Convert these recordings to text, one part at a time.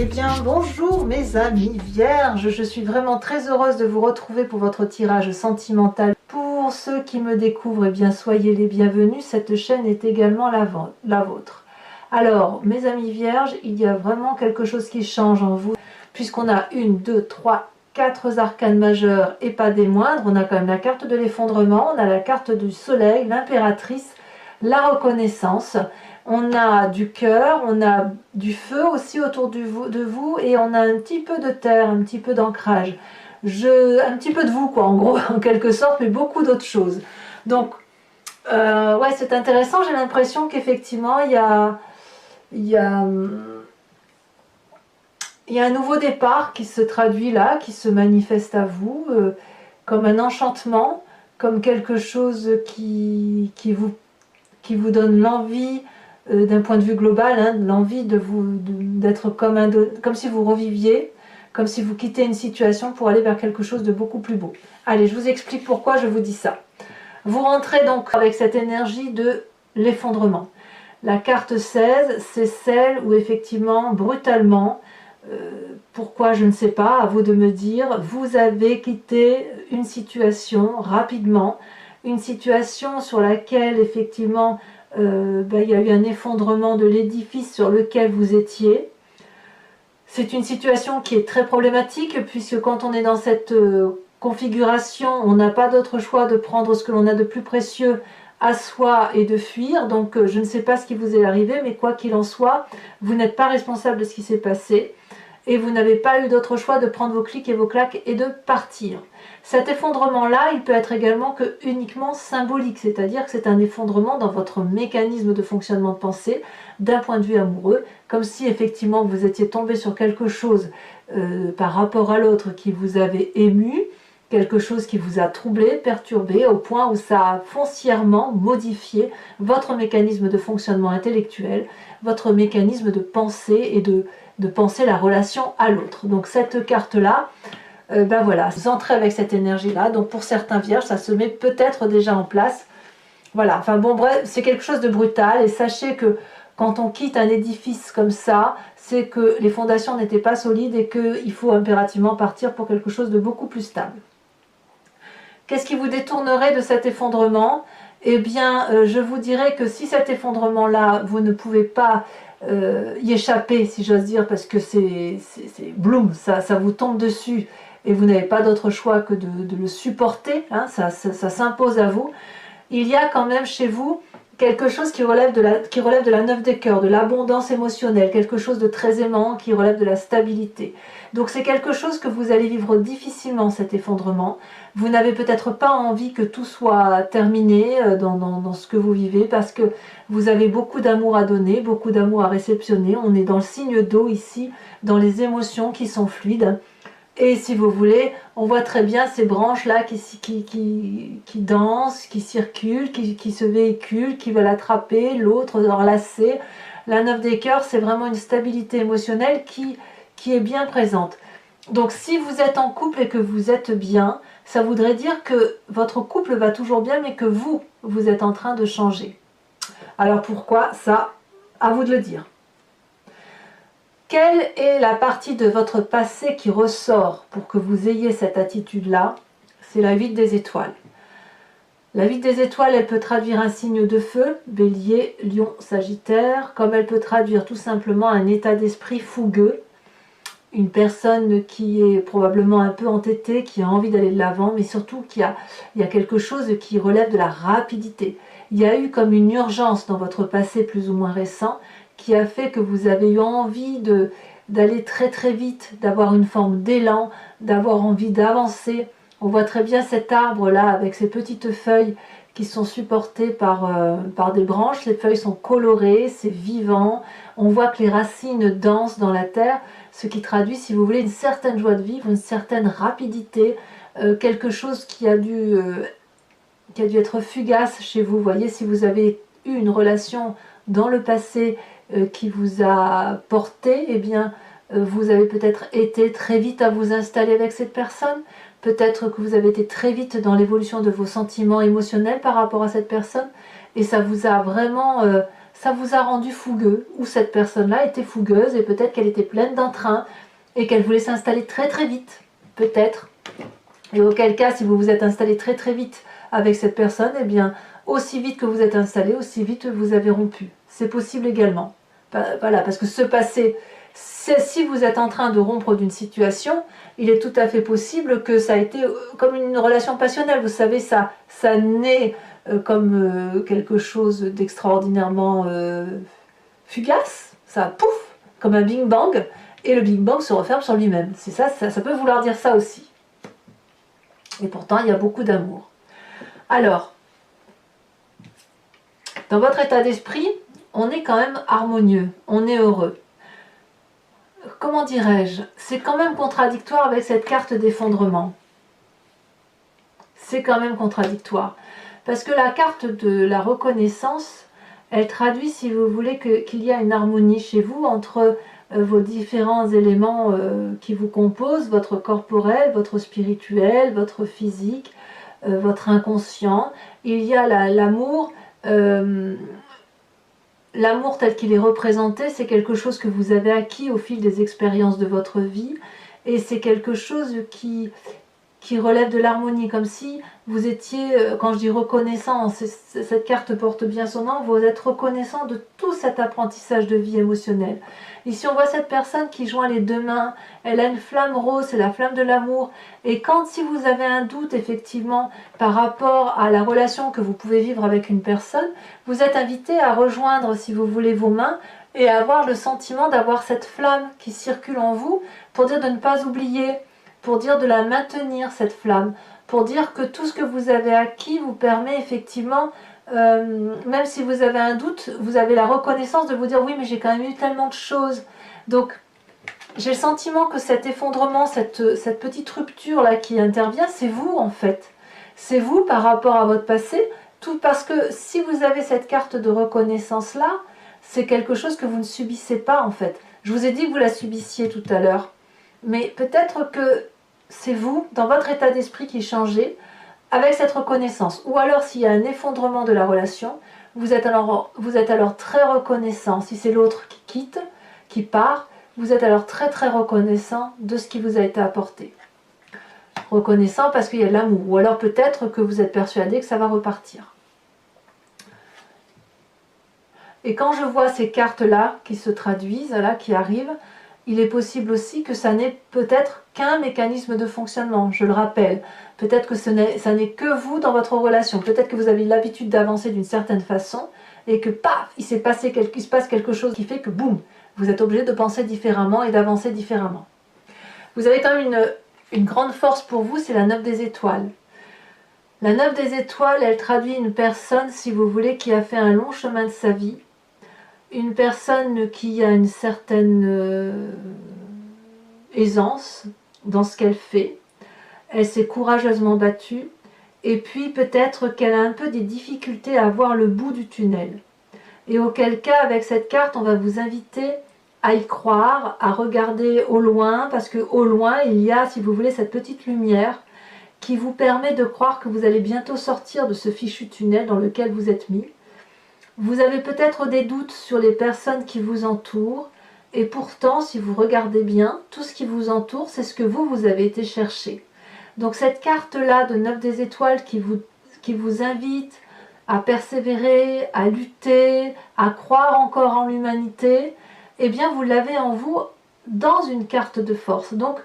Eh bien bonjour mes amis vierges, je suis vraiment très heureuse de vous retrouver pour votre tirage sentimental. Pour ceux qui me découvrent, eh bien soyez les bienvenus, cette chaîne est également la vôtre. Alors mes amis vierges, il y a vraiment quelque chose qui change en vous, puisqu'on a 1, 2, 3, 4 arcanes majeurs et pas des moindres. On a quand même la carte de l'effondrement, on a la carte du soleil, l'impératrice, la reconnaissance. On a du cœur, on a du feu aussi autour de vous et on a un petit peu de terre, un petit peu d'ancrage. Un petit peu de vous quoi, en gros, en quelque sorte, mais beaucoup d'autres choses. Donc, ouais, c'est intéressant, j'ai l'impression qu'effectivement, il y a un nouveau départ qui se traduit là, qui se manifeste à vous, comme un enchantement, comme quelque chose qui vous donne l'envie, d'un point de vue global, hein, l'envie d'être comme si vous reviviez, comme si vous quittez une situation pour aller vers quelque chose de beaucoup plus beau. Allez, je vous explique pourquoi je vous dis ça. Vous rentrez donc avec cette énergie de l'effondrement. La carte 16, c'est celle où effectivement, brutalement, pourquoi je ne sais pas, à vous de me dire, vous avez quitté une situation rapidement, une situation sur laquelle effectivement il y a eu un effondrement de l'édifice sur lequel vous étiez. C'est une situation qui est très problématique puisque quand on est dans cette configuration, on n'a pas d'autre choix de prendre ce que l'on a de plus précieux à soi et de fuir. Donc je ne sais pas ce qui vous est arrivé, mais quoi qu'il en soit, vous n'êtes pas responsable de ce qui s'est passé et vous n'avez pas eu d'autre choix de prendre vos clics et vos claques et de partir. Cet effondrement-là, il peut être également uniquement symbolique, c'est-à-dire que c'est un effondrement dans votre mécanisme de fonctionnement de pensée, d'un point de vue amoureux, comme si effectivement vous étiez tombé sur quelque chose par rapport à l'autre qui vous avait ému, quelque chose qui vous a troublé, perturbé, au point où ça a foncièrement modifié votre mécanisme de fonctionnement intellectuel, votre mécanisme de pensée et de penser la relation à l'autre. Donc cette carte-là, ben voilà, vous entrez avec cette énergie-là. Donc pour certains vierges, ça se met peut-être déjà en place. Voilà, enfin bon, bref, c'est quelque chose de brutal. Et sachez que quand on quitte un édifice comme ça, c'est que les fondations n'étaient pas solides et qu'il faut impérativement partir pour quelque chose de beaucoup plus stable. Qu'est-ce qui vous détournerait de cet effondrement? Eh bien, je vous dirais que si cet effondrement-là, vous ne pouvez pas y échapper, si j'ose dire, parce que c'est bloom, ça vous tombe dessus et vous n'avez pas d'autre choix que de le supporter, hein, ça s'impose à vous. Il y a quand même chez vous quelque chose qui relève de la 9 des cœurs, de l'abondance émotionnelle, quelque chose de très aimant qui relève de la stabilité. Donc c'est quelque chose que vous allez vivre difficilement, cet effondrement. Vous n'avez peut-être pas envie que tout soit terminé dans ce que vous vivez parce que vous avez beaucoup d'amour à donner, beaucoup d'amour à réceptionner. On est dans le signe d'eau ici, dans les émotions qui sont fluides. Et si vous voulez, on voit très bien ces branches-là qui dansent, qui circulent, qui se véhiculent, qui veulent attraper, l'autre enlacer. La 9 des cœurs, c'est vraiment une stabilité émotionnelle qui est bien présente. Donc si vous êtes en couple et que vous êtes bien, ça voudrait dire que votre couple va toujours bien, mais que vous êtes en train de changer. Alors pourquoi ça? À vous de le dire. Quelle est la partie de votre passé qui ressort pour que vous ayez cette attitude-là? C'est la 8 des étoiles. La 8 des étoiles, elle peut traduire un signe de feu, Bélier, Lion, Sagittaire, comme elle peut traduire tout simplement un état d'esprit fougueux, une personne qui est probablement un peu entêtée, qui a envie d'aller de l'avant, mais surtout il y a quelque chose qui relève de la rapidité. Il y a eu comme une urgence dans votre passé plus ou moins récent, qui a fait que vous avez eu envie d'aller très très vite, d'avoir une forme d'élan, d'avoir envie d'avancer. On voit très bien cet arbre là avec ses petites feuilles qui sont supportées par des branches. Les feuilles sont colorées, c'est vivant. On voit que les racines dansent dans la terre, ce qui traduit, si vous voulez, une certaine joie de vivre, une certaine rapidité, quelque chose qui a dû être fugace chez vous. Vous voyez, si vous avez eu une relation dans le passé qui vous a porté, eh bien, vous avez peut-être été très vite à vous installer avec cette personne. Peut-être que vous avez été très vite dans l'évolution de vos sentiments émotionnels par rapport à cette personne. Et ça vous a vraiment ça vous a rendu fougueux, ou cette personne-là était fougueuse et peut-être qu'elle était pleine d'entrain et qu'elle voulait s'installer très très vite, peut-être. Et auquel cas, si vous vous êtes installé très très vite avec cette personne, eh bien, aussi vite que vous êtes installé, aussi vite vous avez rompu. C'est possible également. Voilà, parce que ce passé, si vous êtes en train de rompre d'une situation, il est tout à fait possible que ça a été comme une relation passionnelle. Vous savez, ça naît comme quelque chose d'extraordinairement fugace, ça pouf, comme un Big Bang, et le Big Bang se referme sur lui-même. C'est ça, ça peut vouloir dire ça aussi. Et pourtant, il y a beaucoup d'amour. Alors, dans votre état d'esprit, on est quand même harmonieux, on est heureux. Comment dirais-je? C'est quand même contradictoire avec cette carte d'effondrement. C'est quand même contradictoire. Parce que la carte de la reconnaissance, elle traduit, si vous voulez, qu'il y a une harmonie chez vous entre vos différents éléments qui vous composent, votre corporel, votre spirituel, votre physique, votre inconscient. Il y a l'amour. L'amour tel qu'il est représenté, c'est quelque chose que vous avez acquis au fil des expériences de votre vie, et c'est quelque chose qui relève de l'harmonie, comme si vous étiez, quand je dis reconnaissant, cette carte porte bien son nom, vous êtes reconnaissant de tout cet apprentissage de vie émotionnelle. Ici on voit cette personne qui joint les deux mains, elle a une flamme rose, c'est la flamme de l'amour, et si vous avez un doute effectivement par rapport à la relation que vous pouvez vivre avec une personne, vous êtes invité à rejoindre, si vous voulez, vos mains, et à avoir le sentiment d'avoir cette flamme qui circule en vous, pour dire de ne pas oublier, pour dire de la maintenir, cette flamme, pour dire que tout ce que vous avez acquis vous permet effectivement, même si vous avez un doute, vous avez la reconnaissance de vous dire oui mais j'ai quand même eu tellement de choses. Donc j'ai le sentiment que cet effondrement, cette petite rupture là qui intervient, c'est vous en fait. C'est vous par rapport à votre passé, tout parce que si vous avez cette carte de reconnaissance là, c'est quelque chose que vous ne subissez pas en fait. Je vous ai dit que vous la subissiez tout à l'heure. Mais peut-être que c'est vous, dans votre état d'esprit, qui changez avec cette reconnaissance. Ou alors, s'il y a un effondrement de la relation, vous êtes alors très reconnaissant. Si c'est l'autre qui quitte, qui part, vous êtes alors très très reconnaissant de ce qui vous a été apporté. Reconnaissant parce qu'il y a de l'amour. Ou alors peut-être que vous êtes persuadé que ça va repartir. Et quand je vois ces cartes-là qui se traduisent, là, qui arrivent, il est possible aussi que ça n'est peut-être qu'un mécanisme de fonctionnement, je le rappelle. Peut-être que ça n'est que vous dans votre relation. Peut-être que vous avez l'habitude d'avancer d'une certaine façon et que paf, il se passe quelque chose qui fait que boum, vous êtes obligé de penser différemment et d'avancer différemment. Vous avez quand même une grande force pour vous, c'est la 9 des étoiles. La 9 des étoiles, elle traduit une personne, si vous voulez, qui a fait un long chemin de sa vie. Une personne qui a une certaine aisance dans ce qu'elle fait. Elle s'est courageusement battue. Et puis peut-être qu'elle a un peu des difficultés à voir le bout du tunnel. Et auquel cas, avec cette carte, on va vous inviter à y croire, à regarder au loin, parce qu'au loin, il y a, si vous voulez, cette petite lumière qui vous permet de croire que vous allez bientôt sortir de ce fichu tunnel dans lequel vous êtes mis. Vous avez peut-être des doutes sur les personnes qui vous entourent, et pourtant, si vous regardez bien, tout ce qui vous entoure, c'est ce que vous avez été chercher. Donc cette carte-là de 9 des étoiles qui vous invite à persévérer, à lutter, à croire encore en l'humanité, eh bien vous l'avez en vous dans une carte de force. Donc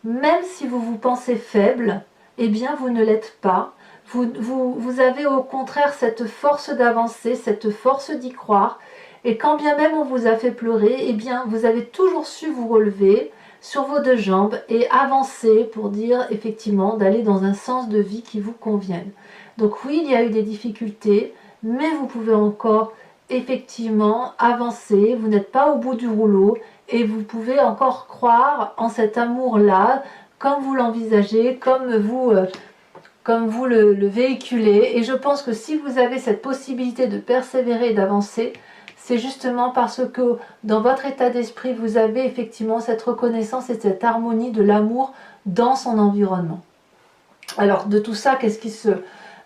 même si vous vous pensez faible, eh bien vous ne l'êtes pas. Vous avez au contraire cette force d'avancer, cette force d'y croire. Et quand bien même on vous a fait pleurer, eh bien vous avez toujours su vous relever sur vos deux jambes et avancer pour dire effectivement d'aller dans un sens de vie qui vous convienne. Donc oui, il y a eu des difficultés, mais vous pouvez encore effectivement avancer. Vous n'êtes pas au bout du rouleau et vous pouvez encore croire en cet amour-là, comme vous l'envisagez, comme vous le véhiculez. Et je pense que si vous avez cette possibilité de persévérer et d'avancer, c'est justement parce que dans votre état d'esprit, vous avez effectivement cette reconnaissance et cette harmonie de l'amour dans son environnement. Alors de tout ça, qu'est-ce qui se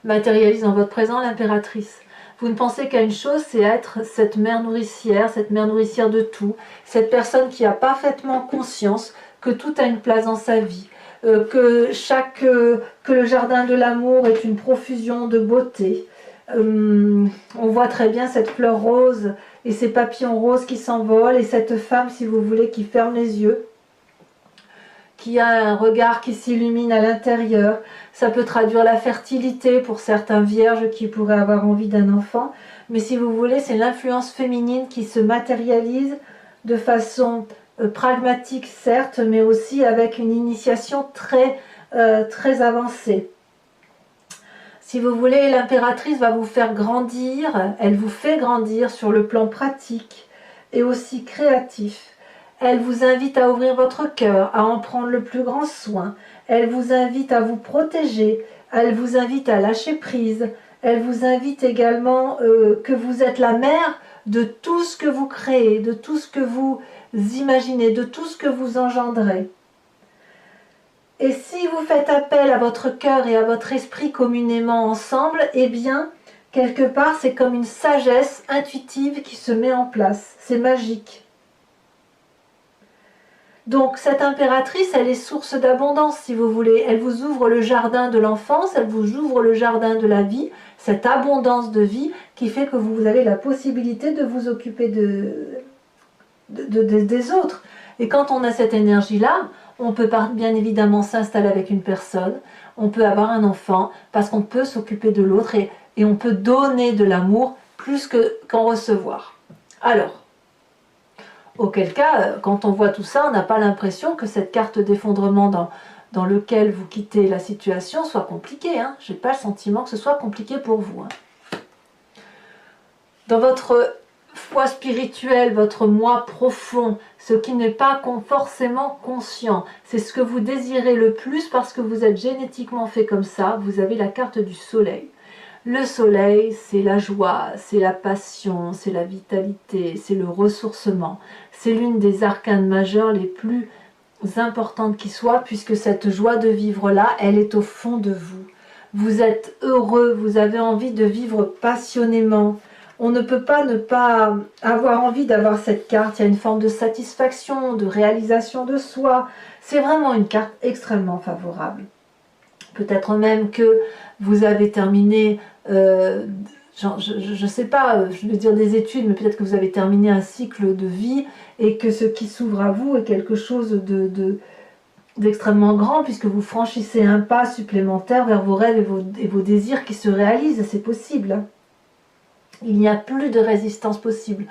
matérialise dans votre présent? L'impératrice. Vous ne pensez qu'à une chose, c'est être cette mère nourricière de tout, cette personne qui a parfaitement conscience que tout a une place dans sa vie, que le jardin de l'amour est une profusion de beauté. On voit très bien cette fleur rose et ces papillons roses qui s'envolent et cette femme, si vous voulez, qui ferme les yeux, qui a un regard qui s'illumine à l'intérieur. Ça peut traduire la fertilité pour certains vierges qui pourraient avoir envie d'un enfant, mais si vous voulez, c'est l'influence féminine qui se matérialise de façon pragmatique, certes, mais aussi avec une initiation très avancée. Si vous voulez, l'impératrice va vous faire grandir, elle vous fait grandir sur le plan pratique et aussi créatif. Elle vous invite à ouvrir votre cœur, à en prendre le plus grand soin. Elle vous invite à vous protéger, elle vous invite à lâcher prise. Elle vous invite également que vous êtes la mère de tout ce que vous créez, de tout ce que vous imaginez, de tout ce que vous engendrez. Et si vous faites appel à votre cœur et à votre esprit communément ensemble, eh bien, quelque part, c'est comme une sagesse intuitive qui se met en place. C'est magique. Donc, cette impératrice, elle est source d'abondance, si vous voulez. Elle vous ouvre le jardin de l'enfance, elle vous ouvre le jardin de la vie, cette abondance de vie qui fait que vous avez la possibilité de vous occuper des autres. Et quand on a cette énergie-là, on peut bien évidemment s'installer avec une personne, on peut avoir un enfant, parce qu'on peut s'occuper de l'autre et on peut donner de l'amour plus qu'en recevoir. Alors, auquel cas, quand on voit tout ça, on n'a pas l'impression que cette carte d'effondrement dans lequel vous quittez la situation soit compliquée. Hein. Je n'ai pas le sentiment que ce soit compliqué pour vous. Hein. Dans votre foi spirituelle, votre moi profond, ce qui n'est pas forcément conscient, c'est ce que vous désirez le plus parce que vous êtes génétiquement fait comme ça, vous avez la carte du soleil. Le soleil, c'est la joie, c'est la passion, c'est la vitalité, c'est le ressourcement. C'est l'une des arcanes majeures les plus importantes qui soient, puisque cette joie de vivre-là, elle est au fond de vous. Vous êtes heureux, vous avez envie de vivre passionnément. On ne peut pas ne pas avoir envie d'avoir cette carte. Il y a une forme de satisfaction, de réalisation de soi. C'est vraiment une carte extrêmement favorable. Peut-être même que vous avez terminé, je ne sais pas, je veux dire des études, mais peut-être que vous avez terminé un cycle de vie et que ce qui s'ouvre à vous est quelque chose d'extrêmement grand, puisque vous franchissez un pas supplémentaire vers vos rêves et vos désirs qui se réalisent. C'est possible. Il n'y a plus de résistance possible,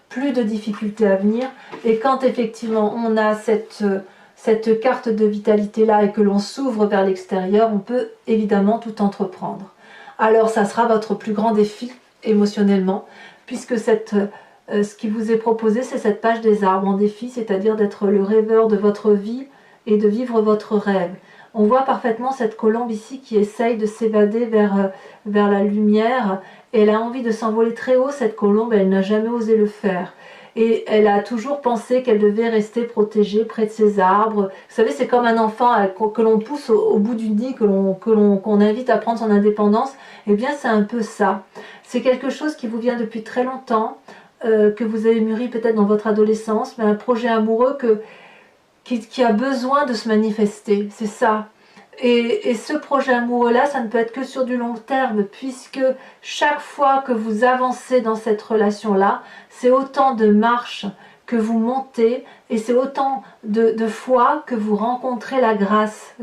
plus de difficultés à venir. Et quand effectivement on a cette carte de vitalité là et que l'on s'ouvre vers l'extérieur, on peut évidemment tout entreprendre. Alors ça sera votre plus grand défi émotionnellement, puisque ce qui vous est proposé, c'est cette page des arbres en défi, c'est-à-dire d'être le rêveur de votre vie et de vivre votre rêve. On voit parfaitement cette colombe ici qui essaye de s'évader vers la lumière. Elle a envie de s'envoler très haut, cette colombe, elle n'a jamais osé le faire. Et elle a toujours pensé qu'elle devait rester protégée près de ces arbres. Vous savez, c'est comme un enfant que l'on pousse au bout du nid, qu'on invite à prendre son indépendance. Eh bien, c'est un peu ça. C'est quelque chose qui vous vient depuis très longtemps, que vous avez mûri peut-être dans votre adolescence, mais un projet amoureux qui a besoin de se manifester. C'est ça. Et ce projet amoureux-là, ça ne peut être que sur du long terme, puisque chaque fois que vous avancez dans cette relation-là, c'est autant de marches que vous montez, et c'est autant de fois que vous rencontrez la grâce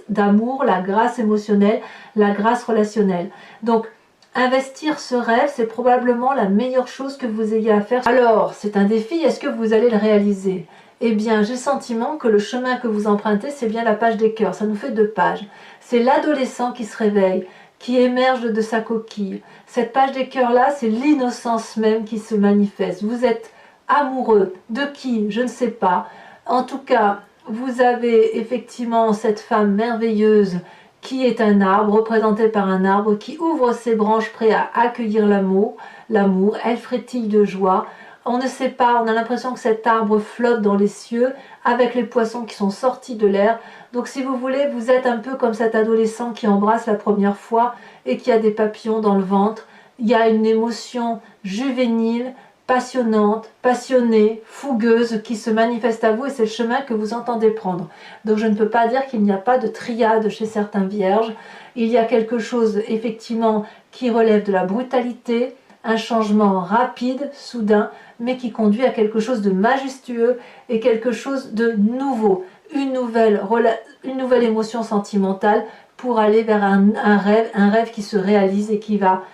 d'amour, la grâce émotionnelle, la grâce relationnelle. Donc, investir ce rêve, c'est probablement la meilleure chose que vous ayez à faire. Alors, c'est un défi, est-ce que vous allez le réaliser ? Eh bien, j'ai le sentiment que le chemin que vous empruntez, c'est bien la page des cœurs. Ça nous fait 2 pages. C'est l'adolescent qui se réveille, qui émerge de sa coquille. Cette page des cœurs-là, c'est l'innocence même qui se manifeste. Vous êtes amoureux de qui? Je ne sais pas. En tout cas, vous avez effectivement cette femme merveilleuse qui est un arbre, représentée par un arbre, qui ouvre ses branches prêt à accueillir l'amour. Elle frétille de joie. On ne sait pas, on a l'impression que cet arbre flotte dans les cieux avec les poissons qui sont sortis de l'air. Donc si vous voulez, vous êtes un peu comme cet adolescent qui embrasse la première fois et qui a des papillons dans le ventre il y a une émotion juvénile, passionnante, passionnée, fougueuse qui se manifeste à vous et c'est le chemin que vous entendez prendre. Donc je ne peux pas dire qu'il n'y a pas de triade chez certains vierges. Il y a quelque chose effectivement qui relève de la brutalité, un changement rapide, soudain, mais qui conduit à quelque chose de majestueux et quelque chose de nouveau, une nouvelle émotion sentimentale pour aller vers un rêve qui se réalise et qui va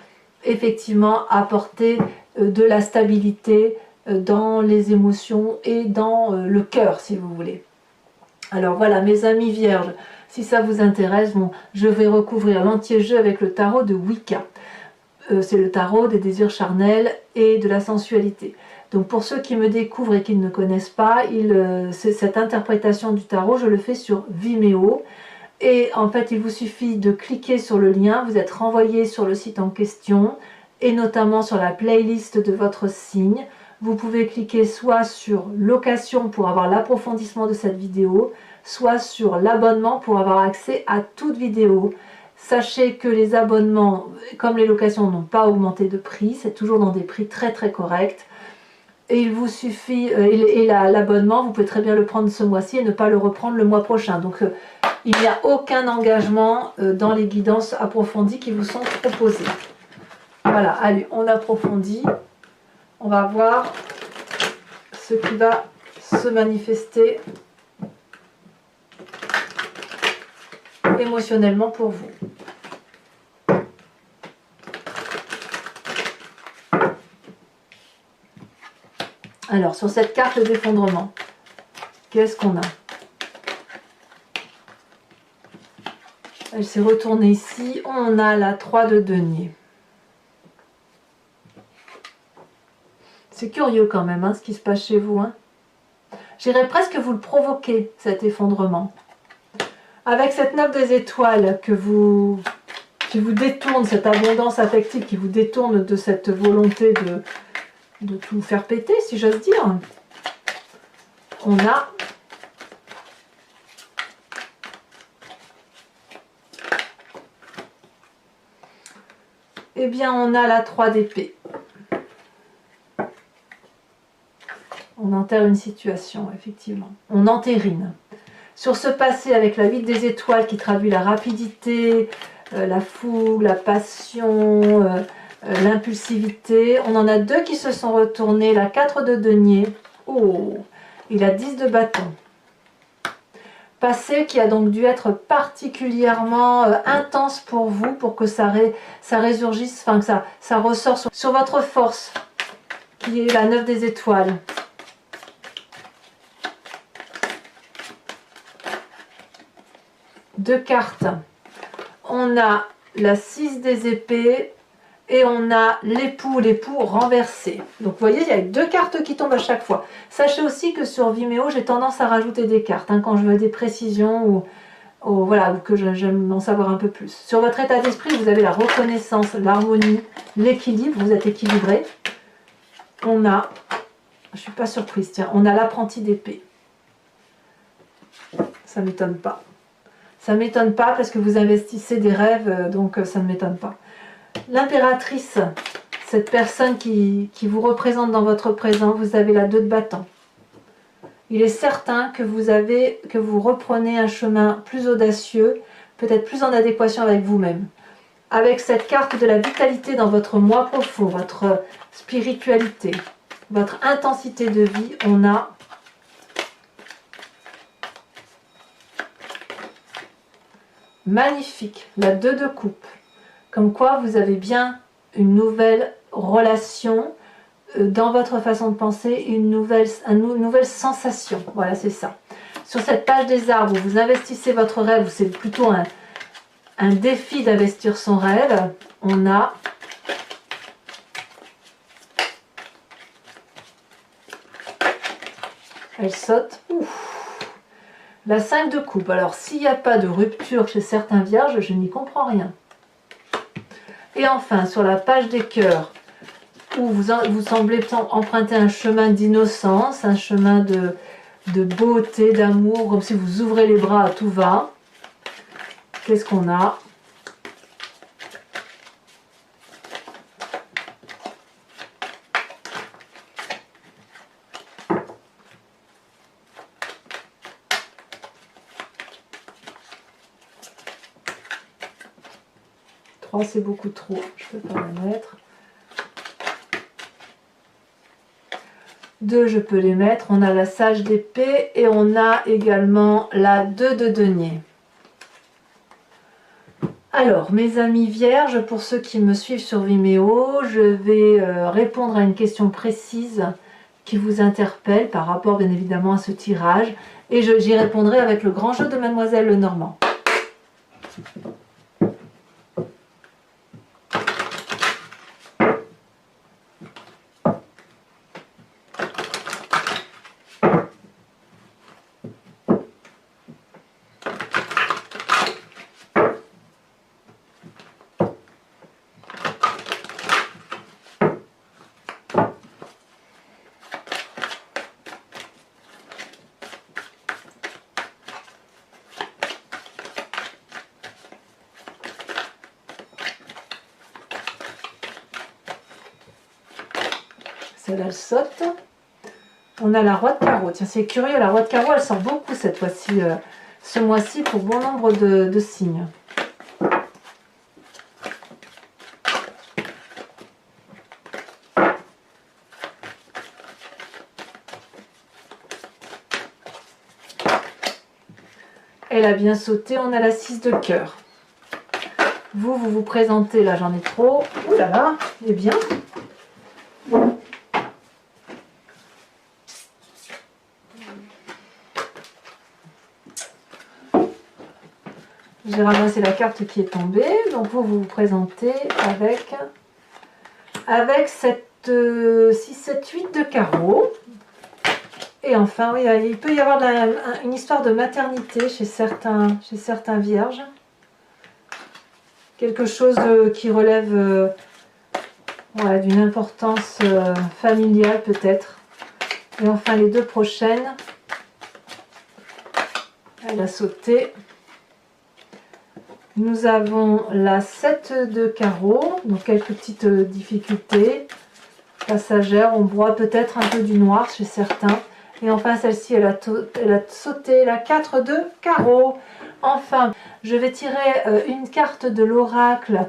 effectivement apporter de la stabilité dans les émotions et dans le cœur, si vous voulez. Alors voilà, mes amis vierges, si ça vous intéresse, bon, je vais recouvrir l'entier jeu avec le tarot de Wicca. C'est le tarot des désirs charnels et de la sensualité. Donc pour ceux qui me découvrent et qui ne me connaissent pas, cette interprétation du tarot, je le fais sur Vimeo. Et en fait, il vous suffit de cliquer sur le lien, vous êtes renvoyé sur le site en question, et notamment sur la playlist de votre signe. Vous pouvez cliquer soit sur location pour avoir l'approfondissement de cette vidéo, soit sur l'abonnement pour avoir accès à toute vidéo. Sachez que les abonnements, comme les locations, n'ont pas augmenté de prix, c'est toujours dans des prix très très corrects. Et il vous suffit, et l'abonnement, vous pouvez très bien le prendre ce mois-ci et ne pas le reprendre le mois prochain. Donc il n'y a aucun engagement dans les guidances approfondies qui vous sont proposées. Voilà, allez, on approfondit. On va voir ce qui va se manifester émotionnellement pour vous. Alors, sur cette carte d'effondrement, qu'est-ce qu'on a? Elle s'est retournée ici. On a la 3 de denier. C'est curieux quand même, hein, ce qui se passe chez vous. Hein. J'irais presque vous le provoquer, cet effondrement. Avec cette 9 des étoiles qui vous détourne, cette abondance affective qui vous détourne de cette volonté de tout faire péter, si j'ose dire, on a on a la 3 d'épée. On enterre une situation, effectivement. On entérine. Sur ce passé avec la 8 des étoiles qui traduit la rapidité, la fougue, la passion, l'impulsivité. On en a 2 qui se sont retournés, la 4 de denier, oh, et la 10 de bâton. Passé qui a donc dû être particulièrement intense pour vous, pour que ça résurgisse, enfin que ça ressort sur votre force, qui est la 9 des étoiles. Deux cartes. On a la 6 des épées et on a l'époux renversé. Donc vous voyez, il y a 2 cartes qui tombent à chaque fois. Sachez aussi que sur Vimeo, j'ai tendance à rajouter des cartes hein, quand je veux des précisions ou voilà, que j'aime en savoir un peu plus. Sur votre état d'esprit, vous avez la reconnaissance, l'harmonie, l'équilibre, vous êtes équilibré. On a, je suis pas surprise, tiens, on a l'apprenti d'épée. Ça m'étonne pas. Ça ne m'étonne pas parce que vous investissez des rêves, donc ça ne m'étonne pas. L'impératrice, cette personne qui vous représente dans votre présent, vous avez la 2 de bâton. Il est certain que vous reprenez un chemin plus audacieux, peut-être plus en adéquation avec vous-même. Avec cette carte de la vitalité dans votre moi profond, votre spiritualité, votre intensité de vie, on a magnifique, la 2 de coupe. Comme quoi vous avez bien une nouvelle relation dans votre façon de penser, une nouvelle sensation. Voilà, c'est ça. Sur cette page des arbres, où vous investissez votre rêve, c'est plutôt un défi d'investir son rêve, on a elle saute. Ouf. La 5 de coupe. Alors, s'il n'y a pas de rupture chez certains vierges, je n'y comprends rien. Et enfin, sur la page des cœurs, où vous semblez emprunter un chemin d'innocence, un chemin de beauté, d'amour, comme si vous ouvrez les bras à tout va. Qu'est-ce qu'on a? 3 c'est beaucoup trop, je ne peux pas la mettre. 2 je peux les mettre, on a la sage d'épée et on a également la 2 de denier. Alors mes amis vierges, pour ceux qui me suivent sur Vimeo, je vais répondre à une question précise qui vous interpelle par rapport bien évidemment à ce tirage et j'y répondrai avec le grand jeu de Mademoiselle Lenormand. Celle-là, elle saute. On a la roi de carreau. Tiens, c'est curieux, la roi de carreau, elle sort beaucoup cette fois-ci, ce mois-ci, pour bon nombre de signes. Elle a bien sauté, on a la 6 de cœur. Vous vous présentez, là j'en ai trop. Ouh là là, il est bien. J'ai ramassé la carte qui est tombée, donc vous vous présentez avec cette 6, 7, 8 de carreau. Et enfin, oui, il peut y avoir une histoire de maternité chez certains vierges. Quelque chose qui relève voilà, d'une importance familiale peut-être. Et enfin, les 2 prochaines, elle a sauté. Nous avons la 7 de carreau, donc quelques petites difficultés passagères. On voit peut-être un peu du noir chez certains. Et enfin, celle-ci, elle a sauté la 4 de carreau. Enfin, je vais tirer une carte de l'oracle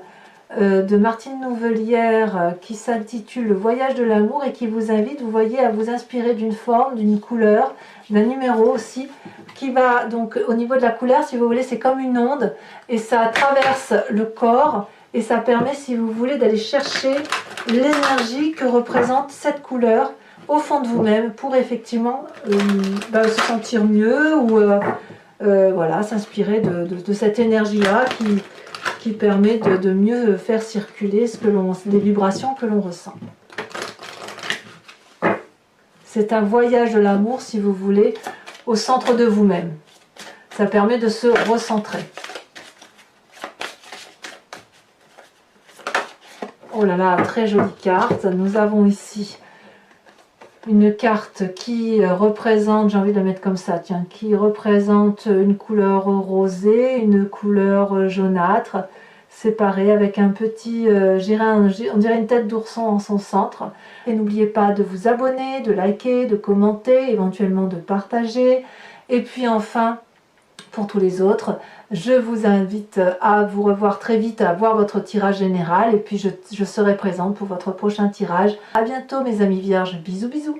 de Martine Nouvelière qui s'intitule Le voyage de l'amour et qui vous invite, vous voyez, à vous inspirer d'une forme, d'une couleur, d'un numéro aussi, qui va donc au niveau de la couleur, si vous voulez, c'est comme une onde et ça traverse le corps et ça permet, si vous voulez, d'aller chercher l'énergie que représente cette couleur au fond de vous-même pour effectivement se sentir mieux ou voilà, s'inspirer de cette énergie-là qui permet de mieux faire circuler les vibrations que l'on ressent. C'est un voyage de l'amour, si vous voulez, au centre de vous-même. Ça permet de se recentrer. Oh là là, très jolie carte. Nous avons ici une carte qui représente, j'ai envie de la mettre comme ça, tiens, qui représente une couleur rosée, une couleur jaunâtre, séparée avec un petit, on dirait une tête d'ourson en son centre. Et n'oubliez pas de vous abonner, de liker, de commenter, éventuellement de partager. Et puis enfin, pour tous les autres, je vous invite à vous revoir très vite, à voir votre tirage général et puis je serai présente pour votre prochain tirage. À bientôt mes amis vierges, bisous bisous.